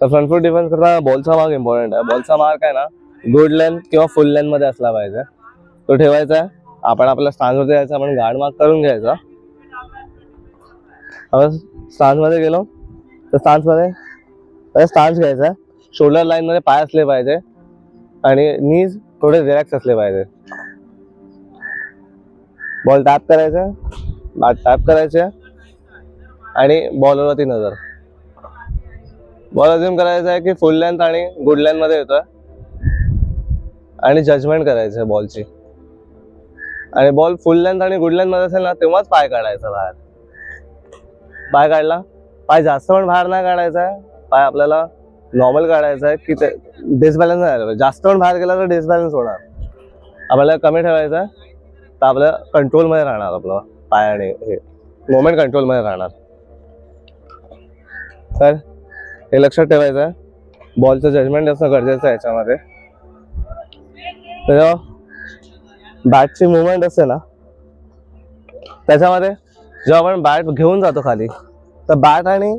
तर फ्रंट फूट डिफेन्स करताना बॉलचा मार्क इम्पॉर्टंट आहे. बॉलचा मार्क आहे ना गुड लेंथ किंवा फुल लेंथ मध्ये असला पाहिजे. तो ठेवायचा आहे. आपण आपल्या स्टान्सवरती जायचं, आपण गार्ड मार्क करून घ्यायचा. आपण स्टान्स मध्ये गेलो तर स्टान्स मध्ये स्टान्स घ्यायचा. शोल्डर लाईन मध्ये पाय असले पाहिजे आणि नीज थोडे रिलॅक्स असले पाहिजे. बॉल टॅप करायचा, बॅट टॅप करायचे आणि बॉलरवरती नजर. बॉल अज्युम करायचा आहे की फुल लेंथ आणि गुड लेंथ मध्ये येतोय आणि जजमेंट करायचं आहे बॉलची. आणि बॉल फुल लेंथ आणि गुड लेंथ मध्ये असेल ना तेव्हाच पाय काढायचा बाहेर. पाय काढला, पाय जास्त पण बाहेर नाही काढायचा आहे. पाय आपल्याला नॉर्मल काढायचा आहे की ते डिसबॅलन्स नाही झालं. जास्त पण बाहेर गेला तर डिसबॅलन्स होणार. आपल्याला कमी ठेवायचं आहे तर आपल्या कंट्रोल मध्ये राहणार. आपलं पाय आणि हे मोमेंट कंट्रोल मध्ये राहणार. तर हे लक्षात ठेवायचं आहे. बॉलचं जजमेंट असणं गरजेचं आहे याच्यामध्ये. जेव्हा बॅटची मुवमेंट असते ना त्याच्यामध्ये जेव्हा आपण बॅट घेऊन जातो खाली तर बॅट आणि